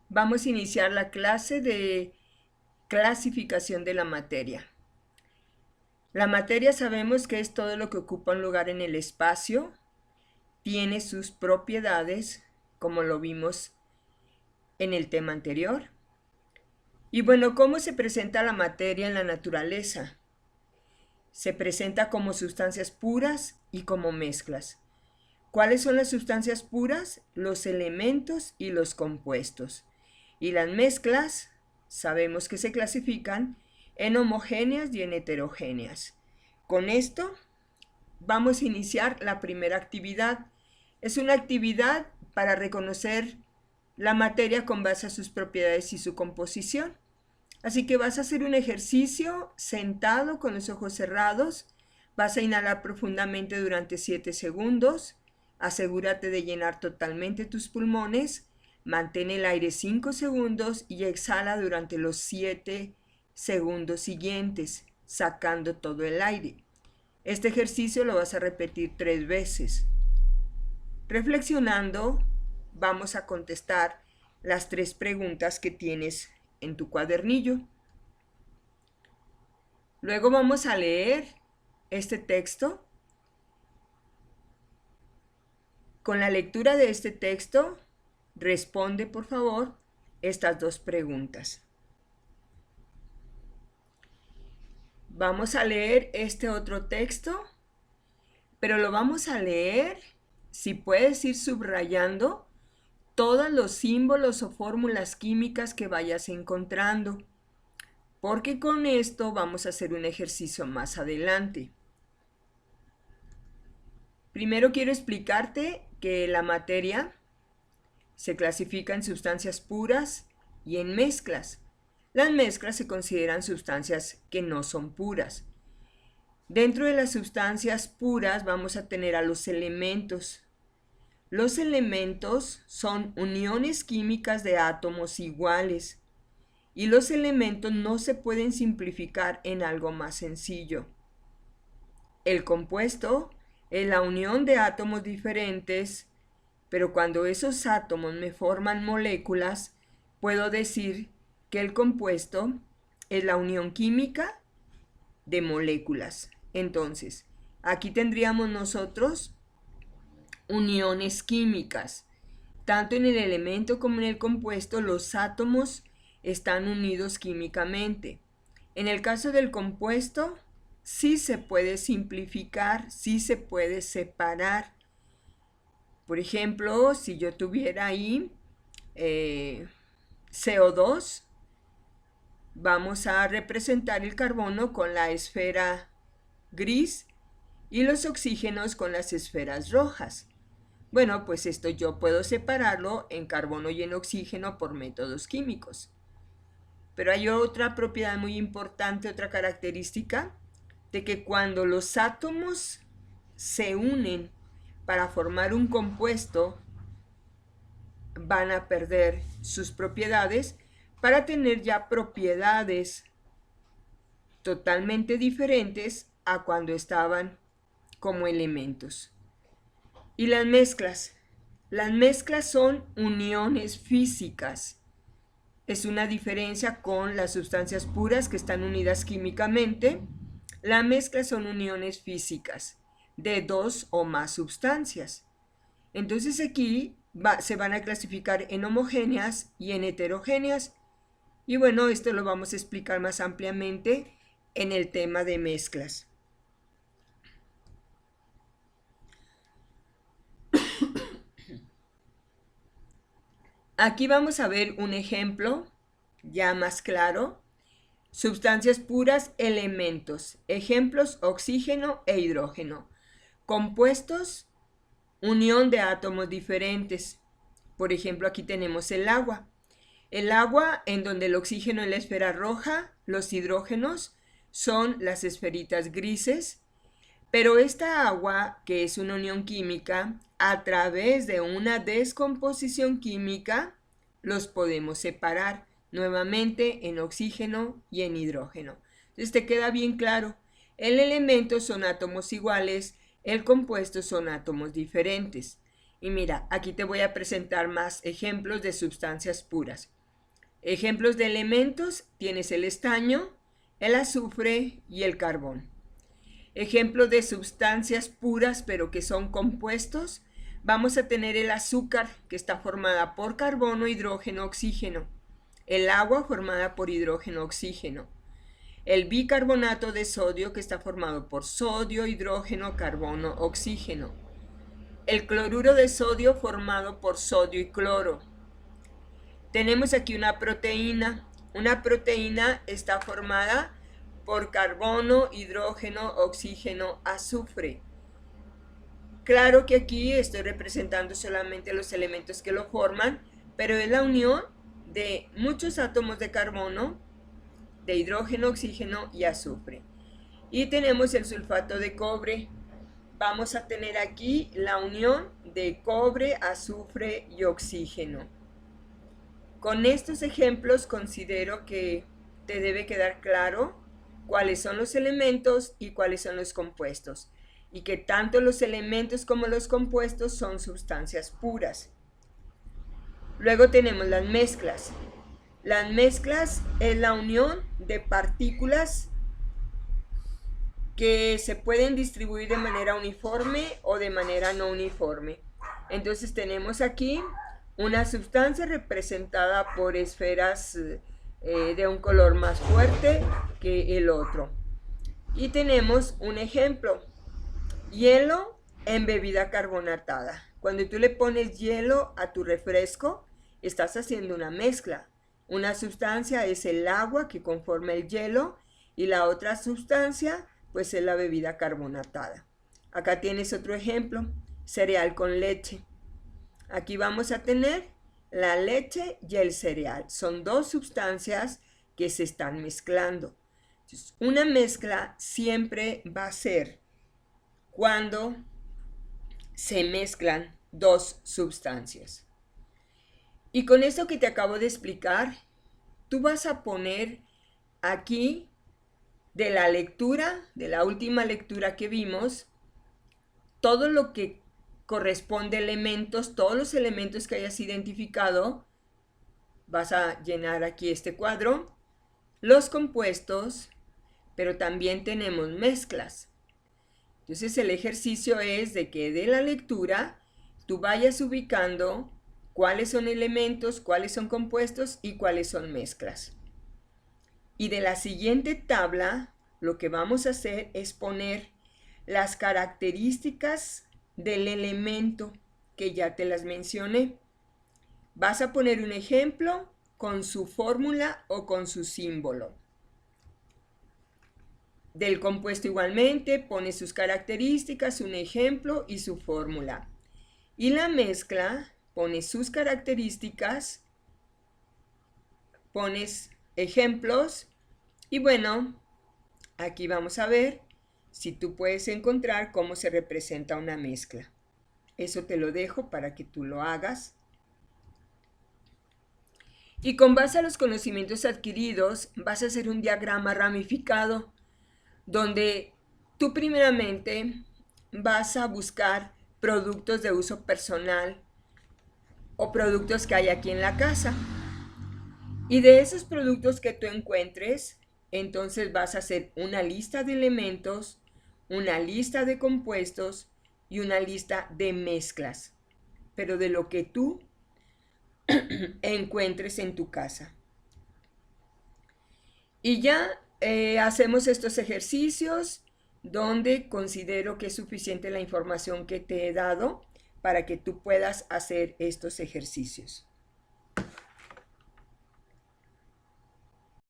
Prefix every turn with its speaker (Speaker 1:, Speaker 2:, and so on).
Speaker 1: Vamos a iniciar la clase de clasificación de la materia. La materia sabemos que es todo lo que ocupa un lugar en el espacio, tiene sus propiedades, como lo vimos en el tema anterior. Y bueno, ¿cómo se presenta la materia en la naturaleza? Se presenta como sustancias puras y como mezclas. ¿Cuáles son las sustancias puras? Los elementos y los compuestos. Y las mezclas sabemos que se clasifican en homogéneas y en heterogéneas. Con esto vamos a iniciar la primera actividad. Es una actividad para reconocer la materia con base a sus propiedades y su composición. Así que vas a hacer un ejercicio sentado con los ojos cerrados. Vas a inhalar profundamente durante 7 segundos. Asegúrate de llenar totalmente tus pulmones. Mantén el aire 5 segundos y exhala durante los 7 segundos siguientes, sacando todo el aire. Este ejercicio lo vas a repetir 3 veces. Reflexionando, vamos a contestar las 3 preguntas que tienes en tu cuadernillo. Luego vamos a leer este texto. Con la lectura de este texto, responde por favor estas 2 preguntas. Vamos a leer este otro texto, pero lo vamos a leer, si puedes ir subrayando, todos los símbolos o fórmulas químicas que vayas encontrando, porque con esto vamos a hacer un ejercicio más adelante. Primero quiero explicarte que la materia se clasifica en sustancias puras y en mezclas. Las mezclas se consideran sustancias que no son puras. Dentro de las sustancias puras vamos a tener a los elementos. Los elementos son uniones químicas de átomos iguales y los elementos no se pueden simplificar en algo más sencillo. El compuesto es la unión de átomos diferentes, pero cuando esos átomos me forman moléculas, puedo decir que el compuesto es la unión química de moléculas. Entonces, aquí tendríamos nosotros uniones químicas. Tanto en el elemento como en el compuesto, los átomos están unidos químicamente. En el caso del compuesto, sí se puede simplificar, sí se puede separar. Por ejemplo, si yo tuviera ahí CO2, vamos a representar el carbono con la esfera gris y los oxígenos con las esferas rojas. Bueno, pues esto yo puedo separarlo en carbono y en oxígeno por métodos químicos. Pero hay otra propiedad muy importante, otra característica, de que cuando los átomos se unen para formar un compuesto, van a perder sus propiedades para tener ya propiedades totalmente diferentes a cuando estaban como elementos. Y las mezclas. Las mezclas son uniones físicas. Es una diferencia con las sustancias puras que están unidas químicamente. Las mezclas son uniones físicas de 2 o más sustancias. Entonces aquí se van a clasificar en homogéneas y en heterogéneas. Y bueno, esto lo vamos a explicar más ampliamente en el tema de mezclas. Aquí vamos a ver un ejemplo ya más claro. Sustancias puras, elementos. Ejemplos: oxígeno e hidrógeno. Compuestos: unión de átomos diferentes. Por ejemplo, aquí tenemos el agua. El agua, en donde el oxígeno es la esfera roja, los hidrógenos son las esferitas grises. Pero esta agua, que es una unión química, a través de una descomposición química, los podemos separar nuevamente en oxígeno y en hidrógeno. Entonces te queda bien claro, el elemento son átomos iguales, el compuesto son átomos diferentes. Y mira, aquí te voy a presentar más ejemplos de sustancias puras. Ejemplos de elementos, tienes el estaño, el azufre y el carbón. Ejemplos de sustancias puras pero que son compuestos, vamos a tener el azúcar, que está formada por carbono, hidrógeno, oxígeno. El agua formada por hidrógeno, oxígeno. El bicarbonato de sodio, que está formado por sodio, hidrógeno, carbono, oxígeno. El cloruro de sodio formado por sodio y cloro. Tenemos aquí una proteína. Una proteína está formada por carbono, hidrógeno, oxígeno, azufre. Claro que aquí estoy representando solamente los elementos que lo forman, pero es la unión de muchos átomos de carbono, de hidrógeno, oxígeno y azufre. Y tenemos el sulfato de cobre. Vamos a tener aquí la unión de cobre, azufre y oxígeno. Con estos ejemplos considero que te debe quedar claro cuáles son los elementos y cuáles son los compuestos, y que tanto los elementos como los compuestos son sustancias puras. Luego tenemos las mezclas. Las mezclas es la unión de partículas que se pueden distribuir de manera uniforme o de manera no uniforme. Entonces tenemos aquí una sustancia representada por esferas de un color más fuerte que el otro. Y tenemos un ejemplo: hielo en bebida carbonatada. Cuando tú le pones hielo a tu refresco, estás haciendo una mezcla. Una sustancia es el agua que conforma el hielo y la otra sustancia pues es la bebida carbonatada. Acá tienes otro ejemplo: cereal con leche. Aquí vamos a tener la leche y el cereal. Son dos sustancias que se están mezclando. Entonces, una mezcla siempre va a ser cuando se mezclan dos sustancias. Y con esto que te acabo de explicar, tú vas a poner aquí de la lectura, de la última lectura que vimos, todo lo que corresponde a elementos, todos los elementos que hayas identificado. Vas a llenar aquí este cuadro, los compuestos, pero también tenemos mezclas. Entonces el ejercicio es de que de la lectura tú vayas ubicando cuáles son elementos, cuáles son compuestos y cuáles son mezclas. Y de la siguiente tabla lo que vamos a hacer es poner las características del elemento que ya te las mencioné. Vas a poner un ejemplo con su fórmula o con su símbolo. Del compuesto igualmente pones sus características, un ejemplo y su fórmula. Y la mezcla pones sus características, pones ejemplos y bueno, aquí vamos a ver si tú puedes encontrar cómo se representa una mezcla. Eso te lo dejo para que tú lo hagas. Y con base a los conocimientos adquiridos vas a hacer un diagrama ramificado donde tú primeramente vas a buscar productos de uso personal o productos que hay aquí en la casa. Y de esos productos que tú encuentres, entonces vas a hacer una lista de elementos, una lista de compuestos y una lista de mezclas, pero de lo que tú encuentres en tu casa. Y ya hacemos estos ejercicios donde considero que es suficiente la información que te he dado para que tú puedas hacer estos ejercicios.